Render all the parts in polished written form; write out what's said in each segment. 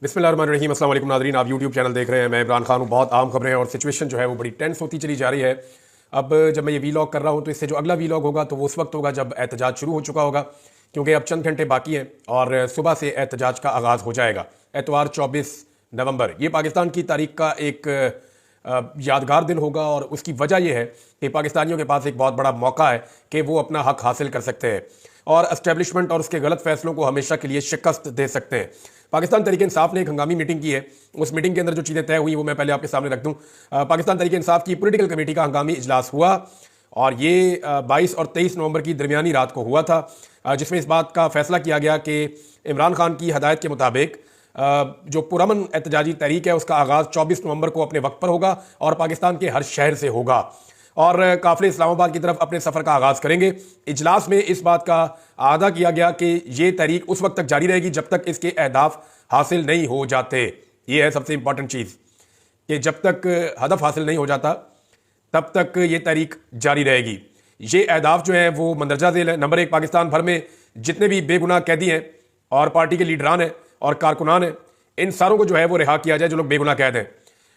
बिस्मिल्लाहिर्रहमानिर्रहीम। अस्सलाम वालेकुम नाज़रीन, आप यूट्यूब चैनल देख रहे हैं। मैं इमरान खान हूँ। बहुत आम खबरें और सिचुएशन जो है वो बड़ी टेंस होती चली जा रही है। अब जब मैं ये वीलॉग कर रहा हूँ तो इससे जो अगला वीलॉग होगा तो वो उस वक्त होगा जब एहतजाज शुरू हो चुका होगा, क्योंकि अब चंद घंटे बाकी हैं और सुबह से एहतजाज का आगाज़ हो जाएगा। एतवार 24 नवंबर ये पाकिस्तान की तारीख का एक यादगार दिन होगा और उसकी वजह यह है कि पाकिस्तानियों के पास एक बहुत बड़ा मौका है कि वो अपना हक हासिल कर सकते हैं और एस्टेब्लिशमेंट और उसके गलत फैसलों को हमेशा के लिए शिकस्त दे सकते हैं। पाकिस्तान तहरीक इंसाफ ने एक हंगामी मीटिंग की है। उस मीटिंग के अंदर जो चीज़ें तय हुई वो मैं पहले आपके सामने रख दूं। पाकिस्तान तहरीक इंसाफ की पॉलिटिकल कमेटी का हंगामी इजलास हुआ और ये 22 और 23 नवंबर की दरमियानी रात को हुआ था, जिसमें इस बात का फैसला किया गया कि इमरान खान की हदायत के मुताबिक जो पुरअमन एहतजाजी तहरीक है उसका आगाज़ 24 नवंबर को अपने वक्त पर होगा और पाकिस्तान के हर शहर से होगा और काफ़िले इस्लामाबाद की तरफ अपने सफ़र का आगाज़ करेंगे। इजलास में इस बात का आदा किया गया कि ये तहरीक उस वक्त तक जारी रहेगी जब तक इसके अहदाफ हासिल नहीं हो जाते। ये है सबसे इंपॉर्टेंट चीज़ कि जब तक हदफ हासिल नहीं हो जाता तब तक ये तहरीक जारी रहेगी। ये अहदाफ जो है वो मंदरजा झेल है। नंबर 1, पाकिस्तान भर में जितने भी बेगुनाह कैदी हैं और पार्टी के लीडरान हैं और कारकुनान हैं, इन सारों को जो है वो रिहा किया जाए जो लोग बेगुनाह कैद हैं।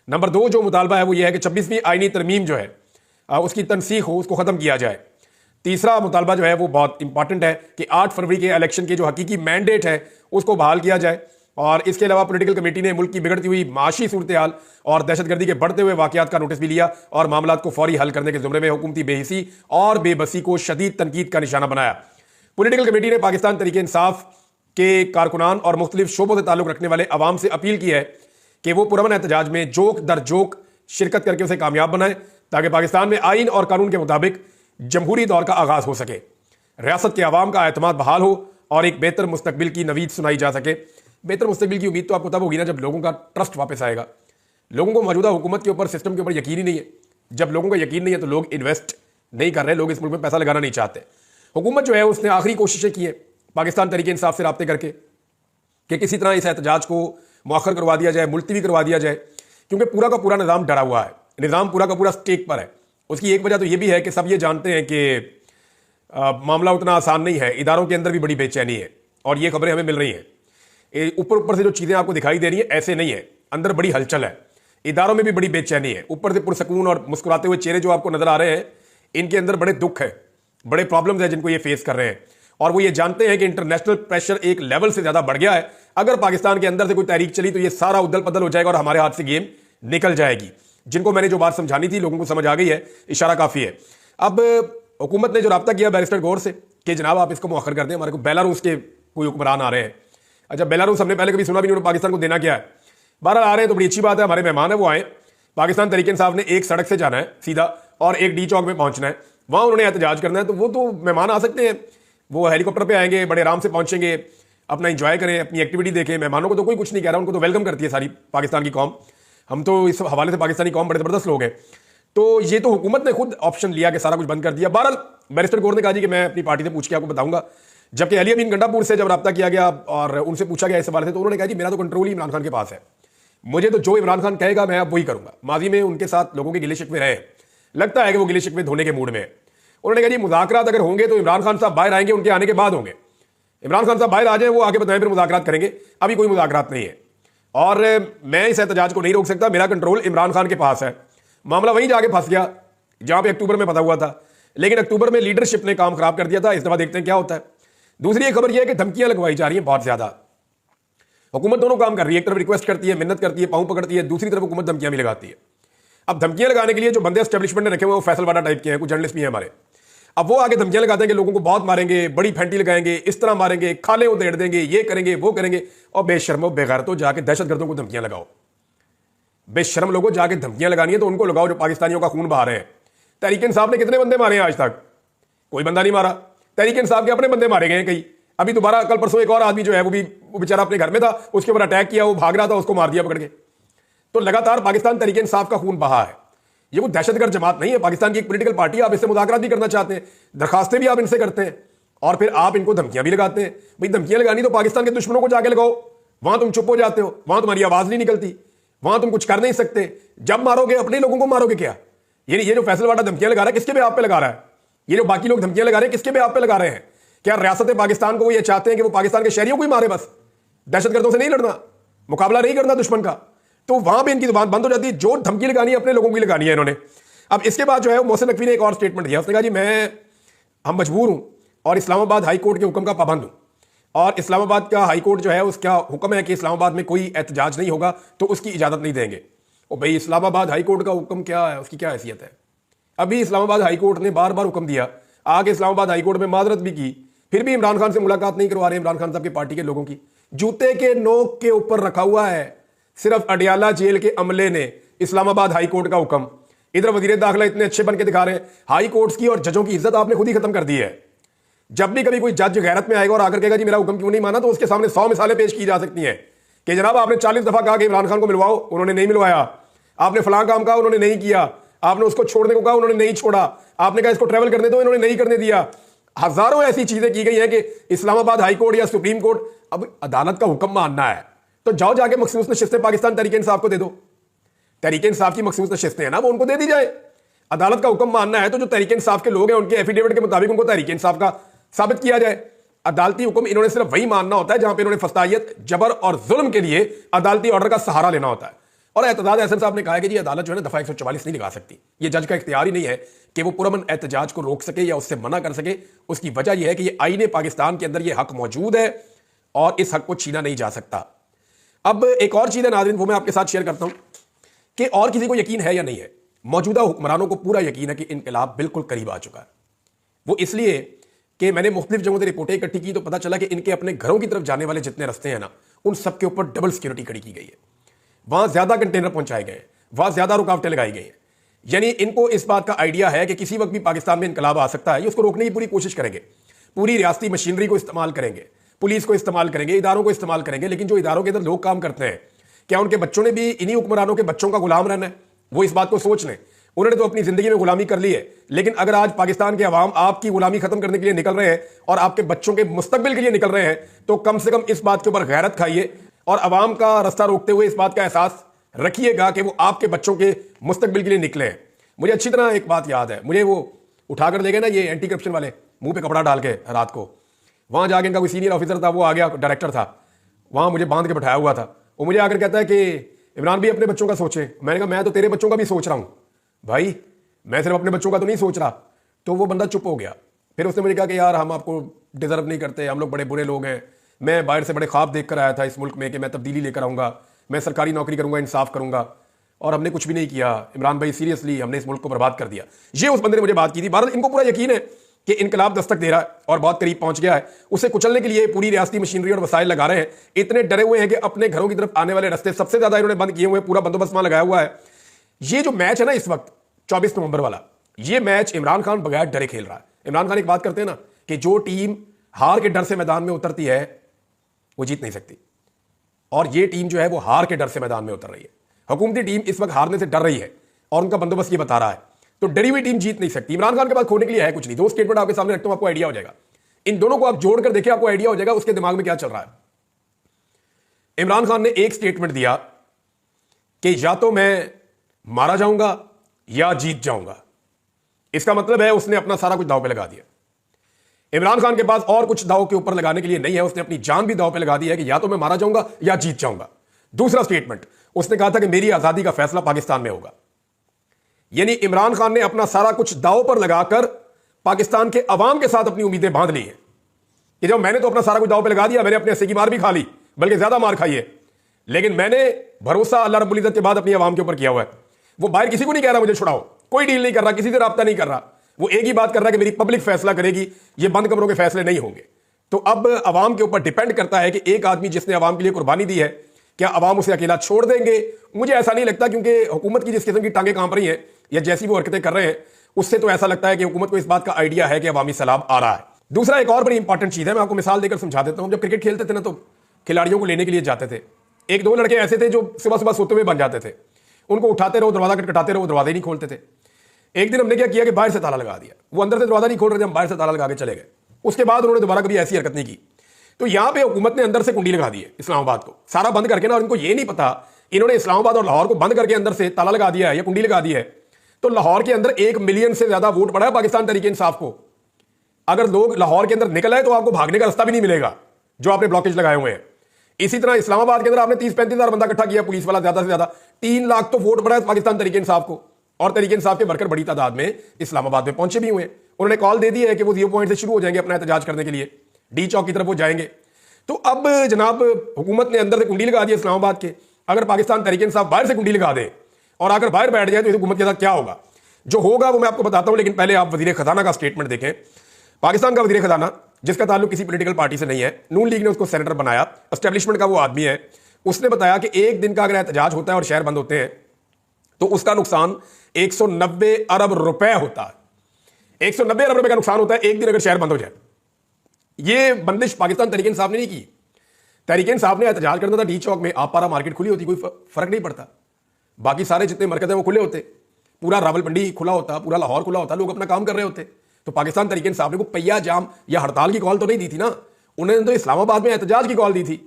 नंबर 2 जो मुतालबा है वो ये है कि 26वीं आईनी तरमीम जो है उसकी तनसीख हो, उसको ख़त्म किया जाए। तीसरा मुतालबा जो है वो बहुत इंपॉर्टेंट है कि 8 फरवरी के इलेक्शन के जो हकीकी मैंडेट है उसको बहाल किया जाए और इसके अलावा पॉलिटिकल कमेटी ने मुल्क की बिगड़ती हुई माशी सूरत हाल और दहशतगर्दी के बढ़ते हुए वाकयात का नोटिस भी लिया और मामलात को फौरी हल करने के जुमरे में हुकूमती बेहिसी और बेबसी को शदीद तनकीद का निशाना बनाया। पॉलिटिकल कमेटी ने पाकिस्तान तहरीक इंसाफ के कारकुनान और मुख्तलिफ शोबों से ताल्लुक रखने वाले अवाम से अपील की है कि वो पुरअमन एहतजाज में जोक दर जोक शिरकत करके उसे कामयाब बनाए ताकि पाकिस्तान में आइन और कानून के मुताबिक जमहूरी दौर का आगाज हो सके, रियासत के अवाम का एतमाद बहाल हो और एक बेहतर मुस्तकबिल की नवीद सुनाई जा सके। बेहतर मुस्तकबिल की उम्मीद तो आपको तब होगी ना जब लोगों का ट्रस्ट वापस आएगा। लोगों को मौजूदा हुकूमत के ऊपर, सिस्टम के ऊपर यकीन ही नहीं है। जब लोगों का यकीन नहीं है तो लोग इन्वेस्ट नहीं कर रहे, लोग इस मुल्क में पैसा लगाना नहीं चाहते। हुकूमत जो है उसने आखिरी कोशिशें की है पाकिस्तान तहरीक इंसाफ से राब्ते करके कि किसी तरह इस एहतजाज को मौखर करवा दिया जाए, मुलतवी करवा दिया जाए, क्योंकि पूरा का पूरा निज़ाम डरा हुआ है। निज़ाम पूरा का पूरा स्टेक पर है। उसकी एक वजह तो ये भी है कि सब ये जानते हैं कि मामला उतना आसान नहीं है, इदारों के अंदर भी बड़ी बेचैनी है और ये खबरें हमें मिल रही हैं। ऊपर ऊपर से जो चीज़ें आपको दिखाई दे रही हैं ऐसे नहीं है, अंदर बड़ी हलचल है, इदारों में भी बड़ी बेचैनी है। ऊपर से पुरसकून और मुस्कुराते हुए चेहरे जो आपको नजर आ रहे हैं, इनके अंदर बड़े दुख है, बड़े प्रॉब्लम्स हैं जिनको ये फेस कर रहे हैं और वो ये जानते हैं कि इंटरनेशनल प्रेशर एक लेवल से ज़्यादा बढ़ गया है। अगर पाकिस्तान के अंदर से कोई तहरीक चली तो ये सारा उदल पदल हो जाएगा और हमारे हाथ से गेम निकल जाएगी। जिनको मैंने जो बात समझानी थी लोगों को समझ आ गई है, इशारा काफ़ी है। अब हुकूमत ने जो रब्ता किया बैरिस्टर गौर से कि जनाब आप इसको मुअख्खर कर दें, हमारे को बेलारूस के कोई हुक्मरान आ रहे हैं। अच्छा, बेलारूस हमने पहले कभी सुना भी नहीं, पाकिस्तान को देना क्या है। 12 आ रहे हैं तो बड़ी अच्छी बात है, हमारे मेहमान है वो आए। पाकिस्तान तहरीक इंसाफ ने एक सड़क से जाना है सीधा और एक डी चौक में पहुंचना है, वहां उन्होंने एहतजाज करना है, तो वो तो मेहमान आ सकते हैं, वो हेलीकॉप्टर पर आएंगे, बड़े आराम से पहुंचेंगे, अपना इंजॉय करें, अपनी एक्टिविटी देखें। मेहमानों को तो कोई कुछ नहीं कह रहा, उनको तो वेलकम करती है सारी पाकिस्तान की कौम। हम तो इस हवाले से पाकिस्तानी कौम बड़े ज़बरदस्त लोग हैं। तो ये तो हुकूमत ने खुद ऑप्शन लिया कि सारा कुछ बंद कर दिया। बहरहाल बैरिस्टर गौर ने कहा जी कि मैं अपनी पार्टी से पूछ के आपको बताऊंगा। जबकि अली अमीन गंडापुर से जब रब्ता किया गया और उनसे पूछा गया इस हवाले से तो उन्होंने कहा जी मेरा तो कंट्रोल ही इमरान खान के पास है, मुझे तो जो इमरान खान कहेगा मैं अब वही करूंगा। माजी में उनके साथ लोगों के गिले शिकवे रहे, लगता है कि वो गिले शिकवे धोने के मूड में है। उन्होंने कहा जी मुज़ाकरात अगर होंगे तो इमरान खान साहब बाहर आएंगे, उनके आने के बाद होंगे। इमरान खान साहब बाहर आ जाए, वो आगे बताएं, फिर मुज़ाकरात करेंगे। अभी कोई मुज़ाकरात नहीं है और मैं इस एहतजाज को नहीं रोक सकता, मेरा कंट्रोल इमरान खान के पास है। मामला वहीं जाके फंस गया जहां पे अक्टूबर में पता हुआ था, लेकिन अक्टूबर में लीडरशिप ने काम खराब कर दिया था। इस दफा देखते हैं क्या होता है। दूसरी एक खबर यह है कि धमकियां लगवाई जा रही हैं बहुत ज्यादा। हुकूमत दोनों काम कर रही है, एक तरफ रिक्वेस्ट करती है, मिन्नत करती है, पांव पकड़ती है, दूसरी तरफ हुकूमत धमकियां भी लगाती है। अब धमकियां लगाने के लिए जो बंदे एस्टेब्लिशमेंट ने रखे हुए वो फैसलवाडा टाइप के हैं, कुछ जर्नलिस्ट भी हैं हमारे। अब वो आगे धमकियां लगाते हैं कि लोगों को बहुत मारेंगे, बड़ी फैंटी लगाएंगे, इस तरह मारेंगे, खाले उधेड़ देंगे, ये करेंगे वो करेंगे। और बेशर्मो बेगैरतो जाके दहशतगर्दों को धमकियां लगाओ। बेशर्म लोगों जाके धमकियां लगानी है तो उनको लगाओ जो पाकिस्तानियों का खून बहा रहे हैं। तहरीक इंसाफ ने कितने बंदे मारे हैं आज तक? कोई बंदा नहीं मारा। तहरीक इंसाफ के अपने बंदे मारे गए हैं कई। अभी दोबारा कल परसों एक और आदमी जो है वो बेचारा अपने घर में था, उसके ऊपर अटैक किया, वो भाग रहा था, उसको मार दिया पकड़ के। तो लगातार पाकिस्तान तहरीक इंसाफ का खून बहा है। ये वो दहशतगर्द जमात नहीं है, पाकिस्तान की एक पॉलिटिकल पार्टी है। आप इससे मुज़ाकरात भी करना चाहते हैं, दरखास्तें भी आप इनसे करते हैं और फिर आप इनको धमकियां भी लगाते हैं। भाई धमकियां लगानी तो पाकिस्तान के दुश्मनों को जाके लगाओ, वहां तुम चुप हो जाते हो, वहां तुम्हारी आवाज नहीं निकलती, वहां तुम कुछ कर नहीं सकते। जब मारोगे अपने लोगों को मारोगे क्या? ये जो फैसलवाडा धमकियां लगा रहा है किसके पे आप पे लगा रहा है? ये जो बाकी लोग धमकियां लगा रहे हैं किसके पे आप पे लगा रहे हैं? क्या रियासत पाकिस्तान को वो ये चाहते हैं कि वो पाकिस्तान के शहरियों को ही मारे? बस दहशतगर्दों से नहीं लड़ना, मुकाबला नहीं करना दुश्मन का, तो वहां पे इनकी जुबान बंद हो जाती है। जो धमकी लगानी है अपने लोगों की लगानी है इन्होंने। अब इसके बाद जो है मोहसिन नकवी ने एक और स्टेटमेंट दिया। उसने कहा जी हम मजबूर हूं और इस्लामाबाद हाई कोर्ट के हुक्म का पाबंद हूं, और इस्लामाबाद का हाई कोर्ट जो है उसका हुक्म है कि इस्लामाबाद में कोई एहतजाज नहीं होगा, तो उसकी इजाजत नहीं देंगे। और भाई इस्लामाबाद हाई कोर्ट का हुक्म क्या है, उसकी क्या हैसियत है? अभी इस्लामाबाद हाई कोर्ट ने बार बार हुक्म दिया, आगे इस्लामाबाद हाई कोर्ट में माजरत भी की, फिर भी इमरान खान से मुलाकात नहीं करवा रहे इमरान खान साहब की पार्टी के लोगों की। जूते के नोक के ऊपर रखा हुआ है सिर्फ अडियाला जेल के अमले ने इस्लामाबाद हाई कोर्ट का हुक्म। इधर वजीर दाखिला इतने अच्छे बन के दिखा रहे हैं। हाई कोर्ट्स की और जजों की इज्जत आपने खुद ही खत्म कर दी है। जब भी कभी कोई जज गैरत में आएगा और आकर कहेगा जी मेरा हुक्म क्यों नहीं माना, तो उसके सामने 100 मिसालें पेश की जा सकती हैं कि जनाब आपने 40 दफा कहा कि इमरान खान को मिलवाओ, उन्होंने नहीं मिलवाया। आपने फलां काम कहा, उन्होंने नहीं किया। आपने उसको छोड़ने को कहा, उन्होंने नहीं छोड़ा। आपने कहा इसको ट्रैवल करने दो, इन्होंने नहीं करने दिया। हजारों ऐसी चीजें की गई हैं कि इस्लामाबाद हाई कोर्ट या सुप्रीम कोर्ट अब अदालत का हुक्म मानना है तो जाओ जाके मखसूस नशिस्तें पाकिस्तान तहरीक इंसाफ को दे दो। तहरीक इंसाफ की मखसूस नशिस्तें हैं ना, वो उनको दे दी जाए। अदालत का हुक्म मानना है तो जो तहरीक इंसाफ के लोग हैं उनके एफिडेविट के मुताबिक उनको तहरीक इंसाफ का साबित किया जाए। अदालती हुक्म इन्होंने सिर्फ वही मानना होता है जहां पे इन्होंने फसाइयत, जबर और जुल्म के लिए अदालती ऑर्डर का सहारा लेना होता है। और एतजाज एहसन साहब ने कहा कि जी अदालत जो है ना दफा 144 नहीं लगा सकती। ये जज का इख्तियार ही नहीं है कि वो पुरअमन एहतजाज को रोक सके या उससे मना कर सके। उसकी वजह यह है कि ये आईने पाकिस्तान के अंदर ये हक मौजूद है और इस हक को छीना नहीं जा सकता। अब एक और चीज है नाज़रीन, वो मैं आपके साथ शेयर करता हूं कि और किसी को यकीन है या नहीं है, मौजूदा हुक्मरानों को पूरा यकीन है कि इनकलाब बिल्कुल करीब आ चुका है। वो इसलिए कि मैंने मुख्तलिफ जगहों से रिपोर्टें इकट्ठी की तो पता चला कि इनके अपने घरों की तरफ जाने वाले जितने रास्ते हैं ना, उन सब के ऊपर डबल सिक्योरिटी खड़ी की गई है। वहां ज्यादा कंटेनर पहुंचाए गए, वहां ज्यादा रुकावटें लगाई गई हैं। यानी इनको इस बात का आइडिया है कि किसी वक्त भी पाकिस्तान में इनकलाब आ सकता है। ये उसको रोकने की पूरी कोशिश करेंगे, पूरी रियासती मशीनरी को इस्तेमाल करेंगे, पुलिस को इस्तेमाल करेंगे, इदारों को इस्तेमाल करेंगे। लेकिन जो इदारों के अंदर लोग काम करते हैं, क्या उनके बच्चों ने भी इन्हीं हुक्मरानों के बच्चों का गुलाम रहना है? वो इस बात को सोच लें। उन्होंने तो अपनी जिंदगी में गुलामी कर ली है, लेकिन अगर आज पाकिस्तान के अवाम आपकी गुलामी खत्म करने के लिए निकल रहे हैं और आपके बच्चों के मुस्तकबिल के लिए निकल रहे हैं, तो कम से कम इस बात के ऊपर गैरत खाइए और अवाम का रास्ता रोकते हुए इस बात का एहसास रखिएगा कि वो आपके बच्चों के मुस्तकबिल के लिए निकले हैं। मुझे अच्छी तरह एक बात याद है, मुझे वो उठाकर ले गए ना ये एंटी करप्शन वाले, मुंह पे कपड़ा डाल के रात को। वहां जाके इनका कोई सीनियर ऑफिसर था, वो आ गया, डायरेक्टर था, वहां मुझे बांध के बैठाया हुआ था। वो मुझे आकर कहता है कि इमरान भी अपने बच्चों का सोचे। मैंने कहा मैं तो तेरे बच्चों का भी सोच रहा हूं भाई, मैं सिर्फ अपने बच्चों का तो नहीं सोच रहा। तो वो बंदा चुप हो गया। फिर उसने मुझे कहा कि यार हम आपको डिजर्व नहीं करते, हम लोग बड़े बुरे लोग हैं। मैं बाहर से बड़े ख्वाब देख कर आया था इस मुल्क में कि मैं तब्दीली लेकर आऊंगा, मैं सरकारी नौकरी करूंगा, इंसाफ करूंगा, और हमने कुछ भी नहीं किया। इमरान भाई सीरियसली हमने इस मुल्क को बर्बाद कर दिया। ये उस बंदे ने मुझे बात की थी। भारत इनको पूरा यकीन है कि इनकलाब दस्तक दे रहा है और बहुत करीब पहुंच गया है। उसे कुचलने के लिए पूरी रियासती मशीनरी और वसाइल लगा रहे हैं। इतने डरे हुए हैं कि अपने घरों की तरफ आने वाले रास्ते सबसे ज्यादा इन्होंने बंद किए हुए हैं, पूरा बंदोबस्त वहां लगाया हुआ है। ये जो मैच है ना इस वक्त 24 नवंबर वाला, ये मैच इमरान खान बगैर डरे खेल रहा है। इमरान खान एक बात करते हैं ना कि जो टीम हार के डर से मैदान में उतरती है वो जीत नहीं सकती, और ये टीम जो है वो हार के डर से मैदान में उतर रही है। हुकूमती टीम इस वक्त हारने से डर रही है और उनका बंदोबस्त ये बता रहा है, तो डरी हुई टीम जीत नहीं सकती। इमरान खान के पास खोने के लिए है कुछ नहीं। दो स्टेटमेंट आपके सामने रखता हूं, आपको आइडिया हो जाएगा। इन दोनों को आप जोड़कर देखिए, आपको आइडिया हो जाएगा उसके दिमाग में क्या चल रहा है। इमरान खान ने एक स्टेटमेंट दिया कि या तो मैं मारा जाऊंगा या जीत जाऊंगा। इसका मतलब है उसने अपना सारा कुछ दांव पे लगा दिया। इमरान खान के पास और कुछ दांव के ऊपर लगाने के लिए नहीं है, उसने अपनी जान भी दांव पे लगा दी है कि या तो मैं मारा जाऊंगा या जीत जाऊंगा। दूसरा स्टेटमेंट उसने कहा था कि मेरी आजादी का फैसला पाकिस्तान में होगा। यानी इमरान खान ने अपना सारा कुछ दांव पर लगाकर पाकिस्तान के अवाम के साथ अपनी उम्मीदें बांध ली हैं कि जब मैंने तो अपना सारा कुछ दांव पे लगा दिया, मैंने अपने हिस्से की मार भी खा ली, बल्कि ज्यादा मार खाई है, लेकिन मैंने भरोसा अल्लाह रब्बुल इज्जत के बाद अपनी अवाम के ऊपर किया हुआ है। वो बाहर किसी को नहीं कह रहा मुझे छुड़ाओ, कोई डील नहीं कर रहा, किसी से राब्ता नहीं कर रहा। वो एक ही बात कर रहा है कि मेरी पब्लिक फैसला करेगी, ये बंद कमरों के फैसले नहीं होंगे। तो अब अवाम के ऊपर डिपेंड करता है कि एक आदमी जिसने अवाम के लिए कुर्बानी दी है, क्या अवाम उसे अकेला छोड़ देंगे? मुझे ऐसा नहीं लगता, क्योंकि हुकूमत की जिस किस्म की टांगे कांप रही हैं या जैसी वो हरकतें कर रहे हैं, उससे तो ऐसा लगता है कि हुकूमत को इस बात का आइडिया है कि अवामी सैलाब आ रहा है। दूसरा एक और बड़ी इंपॉर्टेंट चीज है, मैं आपको मिसाल देकर समझा देता हूं। जब क्रिकेट खेलते थे ना, तो खिलाड़ियों को लेने के लिए जाते थे, एक दो लड़के ऐसे थे जो सुबह सुबह सोते हुए बन जाते थे, उनको उठाते रहो, दरवाजा खटखटाते रहो, दरवाजे नहीं खोलते थे। एक दिन हमने क्या किया कि बाहर से ताला लगा दिया, वो अंदर से दरवाजा नहीं खोल रहे थे, हम बाहर से ताला लगा के चले गए। उसके बाद उन्होंने दोबारा कभी ऐसी हरकत नहीं की। तो यहां पे हुकूमत ने अंदर से कुंडी लगा दी है इस्लामाबाद को, सारा बंद करके ना, और इनको ये नहीं पता, इन्होंने इस्लामाबाद और लाहौर को बंद करके अंदर से ताला लगा दिया है या कुंडी लगा दी है। तो लाहौर के अंदर 1 मिलियन से ज्यादा वोट पड़ा है पाकिस्तान तहरीक इंसाफ को। अगर लोग लाहौर के अंदर निकल आए तो आपको भागने का रास्ता भी नहीं मिलेगा, जो आपने ब्लॉकेज लगाए हुए हैं। इसी तरह इस्लामाबाद के अंदर आपने 30-35 हज़ार बंदा इकट्ठा किया, पुलिस वाला ज्यादा से ज्यादा 3 लाख तो वोट पड़ा है पाकिस्तान तहरीक इंसाफ को, और तहरीक इंसाफ के वर्कर बड़ी तादाद में इस्लामाबाद में पहुंचे भी हुए हैं। उन्होंने कॉल दे दी है कि वो 0 पॉइंट से शुरू हो जाएंगे अपना एहतजाज करने के लिए, डी चौक की तरफ वो जाएंगे। तो अब जनाब हुकूमत ने अंदर से कुंडी लगा दी इस्लामाबाद के, अगर पाकिस्तान तहरीक इंसाफ बाहर से कुंडी लगा दे और आकर बाहर बैठ जाए तो इस हुकूमत के साथ क्या होगा, जो होगा वो मैं आपको बताता हूं। लेकिन पहले आप वजीर खजाना का स्टेटमेंट देखें। पाकिस्तान का वजीर खजाना, जिसका ताल्लुक किसी पॉलिटिकल पार्टी से नहीं है, नून लीग ने उसको सेनेटर बनाया, एस्टेब्लिशमेंट का वो आदमी है, उसने बताया कि एक दिन का अगर एहतजाज होता है और शहर बंद होते हैं तो उसका नुकसान 190 अरब रुपए होता है। 190 अरब रुपए का नुकसान होता है एक दिन अगर शहर बंद हो जाए। ये बंदिश पाकिस्तान तहरीक इंसाफ ने नहीं की। तहरीक इंसाफ ने एहतजाज करना था डी चौक में, आप पारा मार्केट खुली होती, कोई फर्क नहीं पड़ता, बाकी सारे जितने मरकज हैं वो खुले होते, पूरा रावलपिंडी खुला होता, पूरा लाहौर खुला होता, लोग अपना काम कर रहे होते। तो पाकिस्तान तहरीक इंसाफ ने को पहिया जाम या हड़ताल की कॉल तो नहीं दी थी ना, उन्होंने तो इस्लामाबाद में एहतजाज की कॉल दी थी।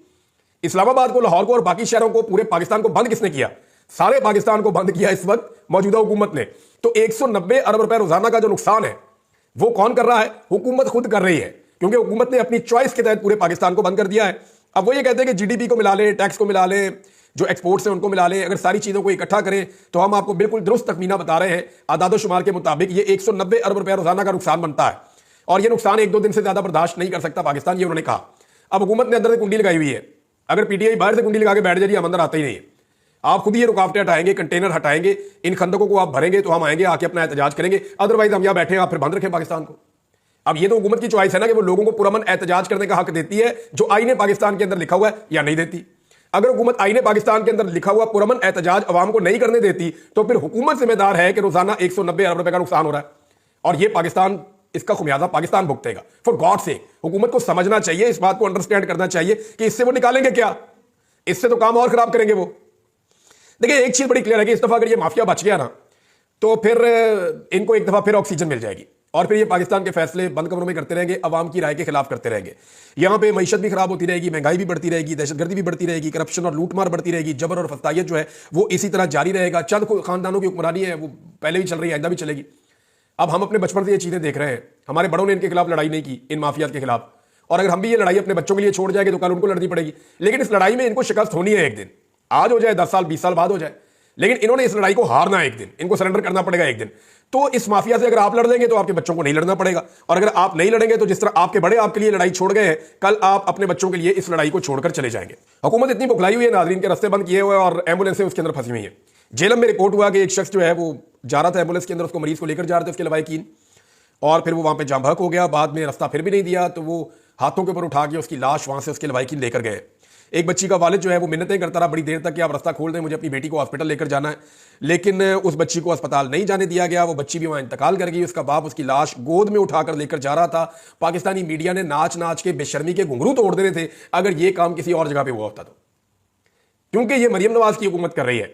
इस्लामाबाद को, लाहौर को और बाकी शहरों को, पूरे पाकिस्तान को बंद किसने किया? सारे पाकिस्तान को बंद किया इस वक्त मौजूदा हुकूमत ने। तो 190 अरब रुपए रोजाना का जो नुकसान है वो कौन कर रहा है? हुकूमत खुद कर रही है, क्योंकि हुकूमत ने अपनी चॉइस के तहत पूरे पाकिस्तान को बंद कर दिया है। अब वो ये कहते हैं कि जीडीपी को मिला लें, टैक्स को मिला लें, जो एक्सपोर्ट्स हैं उनको मिला लें, अगर सारी चीजों को इकट्ठा करें तो हम आपको बिल्कुल दुरुस्त तखमीना बता रहे हैं, आदादो शुमार के मुताबिक ये 190 अरब रुपए रोजाना का नुकसान बनता है, और ये नुकसान 1-2 दिन से ज्यादा बर्दाश्त नहीं कर सकता पाकिस्तान, ये उन्होंने कहा। अब हुकूमत ने अंदर से कुंडी लगाई हुई है, अगर पीटीआई बाहर से कुंडी लगा के बैठ जाए हम अंदर आते ही नहीं है, आप खुद ये रुकावटें हटाएंगे, कंटेनर हटाएंगे, इन खंदकों को आप भरेंगे तो हम आएंगे, आके अपना एहतजाज करेंगे, अदरवाइज हम यहां बैठे हैं, आप फिर बंद रखें पाकिस्तान को। अब ये तो हुकूमत की चॉइस है ना कि वो लोगों को पुरअमन एहतजाज करने का हक देती है जो आईने पाकिस्तान के अंदर लिखा हुआ है, या नहीं देती। अगर हुकूमत आईने पाकिस्तान के अंदर लिखा हुआ पुरअमन एहतजाज अवाम को नहीं करने देती तो फिर हुकूमत जिम्मेदार है कि रोजाना 190 अरब रुपए का नुकसान हो रहा है, और ये पाकिस्तान, इसका खुमियाजा पाकिस्तान भुगतेगा। फॉर गॉड से हुकूमत को समझना चाहिए, इस बात को अंडरस्टैंड करना चाहिए कि इससे वो निकालेंगे क्या, इससे तो काम और खराब करेंगे वो। देखिए एक चीज बड़ी क्लियर है कि इस दफा अगर ये माफिया बच गया ना तो फिर इनको एक दफा फिर ऑक्सीजन मिल जाएगी, और फिर ये पाकिस्तान के फैसले बंद कमरों में करते रहेंगे, अवाम की राय के खिलाफ करते रहेंगे। यहां पे मईशत भी खराब होती रहेगी, महंगाई भी बढ़ती रहेगी, दहशतगर्दी भी बढ़ती रहेगी, करप्शन और लूटमार बढ़ती रहेगी, जबर और फस्तायत जो है वो इसी तरह जारी रहेगा। चंद खानदानों की हुक्मरानी है, वो पहले भी चल रही है, आइंदा भी चलेगी। अब हम अपने बचपन से ये चीजें देख रहे हैं, हमारे बड़ों ने इनके खिलाफ लड़ाई नहीं की, इन माफियात के खिलाफ, और अगर हम भी ये लड़ाई अपने बच्चों के लिए छोड़ जाएंगे तो कल उनको लड़नी पड़ेगी। लेकिन इस लड़ाई में इनको शिकस्त होनी है एक दिन, आज हो जाए, 10 साल 20 साल बाद हो जाए, लेकिन इन्होंने इस लड़ाई को हारना है एक दिन, इनको सरेंडर करना पड़ेगा एक दिन। तो इस माफिया से अगर आप लड़ देंगे तो आपके बच्चों को नहीं लड़ना पड़ेगा, और अगर आप नहीं लड़ेंगे तो जिस तरह आपके बड़े आपके लिए लड़ाई छोड़ गए हैं, कल आप अपने बच्चों के लिए इस लड़ाई को छोड़कर चले जाएंगे। हुकूमत इतनी बुखलाई हुई है, नाजरीन के रास्ते बंद किए हुए और एम्बुलेंसें उसके अंदर फंसी हुई है। जेलम में रिपोर्ट हुआ कि एक शख्स जो है वो जा रहा था एम्बुलेंस के अंदर, उसको मरीज को लेकर जा रहे थे उसके लवाकिन, और फिर वो वहां पे जाम बहक हो गया, बाद में रास्ता फिर भी नहीं दिया तो वो हाथों के ऊपर उठा के उसकी लाश वहां से उसके लवाकिन लेकर गए। एक बच्ची का वालिद जो है वो मिन्नतें करता रहा बड़ी देर तक कि आप रास्ता खोल दें, मुझे अपनी बेटी को हॉस्पिटल लेकर जाना है, लेकिन उस बच्ची को अस्पताल नहीं जाने दिया गया। वो बच्ची भी वहां इंतकाल कर गई, उसका बाप उसकी लाश गोद में उठाकर लेकर जा रहा था। पाकिस्तानी मीडिया ने नाच नाच के बेशर्मी के घुंघरू तोड़ देने थे अगर ये काम किसी और जगह पे हुआ होता तो, क्योंकि ये मरियम नवाज की हुकूमत कर रही है,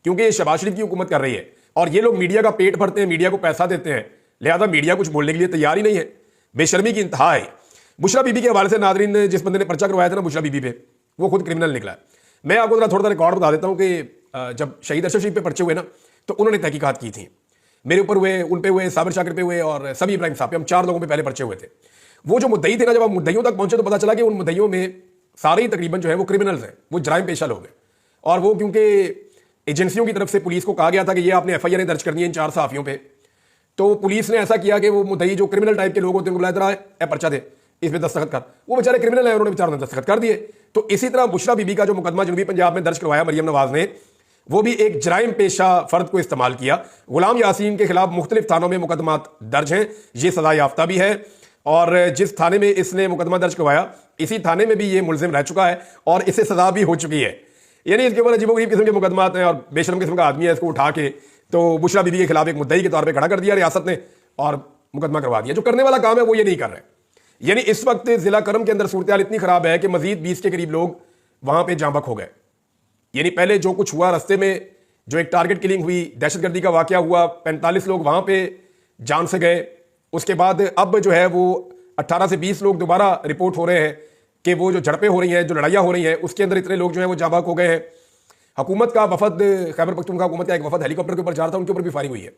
क्योंकि ये शहबाज शरीफ की हुकूमत कर रही है, और ये लोग मीडिया का पेट भरते हैं, मीडिया को पैसा देते हैं, लिहाजा मीडिया कुछ बोलने के लिए तैयार ही नहीं है। बेशर्मी की इंतहा है। बुशरा बीबी के हवाले से नादरीन ने जिस बंदे ने पर्चा करवाया था ना बुशरा बीबी पे, वो खुद क्रिमिनल निकला है। मैं आपको थोड़ा सा रिकॉर्ड बता देता हूं कि जब शहीद अशरफ शरीफ पे पर्चे हुए ना तो उन्होंने तहकीकात की थी, मेरे ऊपर हुए, उन पे हुए, साबिर शाकिर पे हुए और सभी इब्राहिम साहब पे, हम 4 लोगों पे पहले पर्चे हुए थे। वो जो मुद्दई थे ना, जब हम मुद्दइयों तक पहुंचे तो पता चला कि उन मुद्दइयों में सारे ही तकरीबन जो है वो क्रिमिनल्स हैं, वो जराइम पेशा लोग हैं, और वो क्योंकि एजेंसियों की तरफ से पुलिस को कहा गया था कि ये आपने FIR दर्ज करनी है इन 4 सहाफियों पे, तो पुलिस ने ऐसा किया कि वो मुद्दई जो क्रिमिनल टाइप के लोग होते हैं उनको बुलाया था, पर्चा दे, इस पे दस्तखत कर। वो बेचारे क्रिमिनल है, उन्होंने बेचारों ने दस्तखत कर दिए। तो इसी तरह बुशरा बीबी का जो मुकदमा जनूबी पंजाब में दर्ज करवाया मरियम नवाज ने, वो भी एक जराइम पेशा फर्द को इस्तेमाल किया। गुलाम यासीन के खिलाफ मुख्तलिफ थानों में मुकदमा दर्ज हैं, ये सजा याफ्ता भी है, और जिस थाने में इसने मुकदमा दर्ज करवाया इसी थाने में भी ये मुलजिम रह चुका है और इसे सजा भी हो चुकी है। यानी इसके ऊपर अजीबोगरीब किस्म के मुकदमा हैं और बेशरम किस्म का आदमी है, इसको उठा के तो बुशरा बीबी के खिलाफ एक मुद्दई के तौर पर खड़ा कर दिया रियासत ने और मुकदमा करवा दिया। जो करने वाला काम है वो ये नहीं कर रहे। यानी इस वक्त जिला करम के अंदर सूरत हाल इतनी खराब है कि मजीद 20 के करीब लोग वहां पे जांबक हो गए। यानी पहले जो कुछ हुआ, रास्ते में जो एक टारगेट किलिंग हुई, दहशतगर्दी का वाकया हुआ, 45 लोग वहां पे जान से गए। उसके बाद अब जो है वो 18 से 20 लोग दोबारा रिपोर्ट हो रहे हैं कि वो जो झड़पें हो रही हैं, जो लड़ाइयाँ हो रही हैं, उसके अंदर इतने लोग जो है वो जांबक हो गए हैं। हुकूमत का वफद, खैबर पख्तूनख्वा हुकूमत का एक वफद हेलीकॉप्टर के ऊपर जा रहा था, उनके ऊपर भी फायरिंग हुई है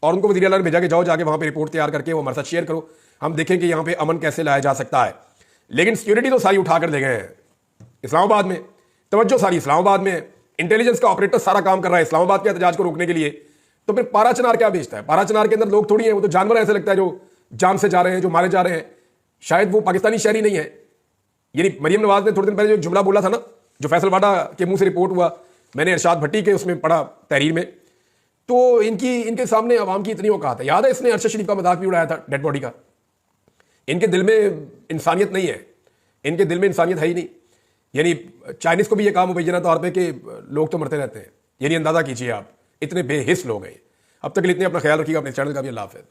और उनको वज़ीर आला ने भेजा कि जाओ जाके वहां पे रिपोर्ट तैयार करके वो हमारे साथ शेयर करो, हम देखें कि यहाँ पे अमन कैसे लाया जा सकता है। लेकिन सिक्योरिटी तो सारी उठाकर ले गए हैं। इस्लामाबाद में, तवज्जो सारी इस्लामाबाद में है, इंटेलिजेंस का ऑपरेटर सारा काम कर रहा है इस्लामाबाद के एहतजाज को रोकने के लिए, तो फिर पारा चनार क्या बेचता है? पारा चनार के अंदर लोग थोड़ी हैं, वो तो जानवर ऐसे लगता है जो जान से जा रहे हैं, जो मारे जा रहे हैं। शायद वो पाकिस्तानी शहरी नहीं है। यानी मरियम नवाज ने थोड़े दिन पहले जो जुमला बोला था ना, जो फैसल वाडा के मुंह से रिपोर्ट हुआ, मैंने इरशाद भट्टी के उसमें पढ़ा तहरीर में, तो इनके सामने अवाम की इतनी औकात है। याद है इसने अरशद शरीफ का मजाक भी उड़ाया था डेड बॉडी का। इनके दिल में इंसानियत नहीं है, इनके दिल में इंसानियत है ही नहीं। यानी चाइनीज को भी ये काम मुबैना तौर पे कि लोग तो मरते रहते हैं, यानी अंदाजा कीजिए आप, इतने बेहिस लोग हैं। अब तक के लिए इतने, अपना ख्याल रखिएगा, अपने चैनल का भी। अल्लाह हाफ़िज़।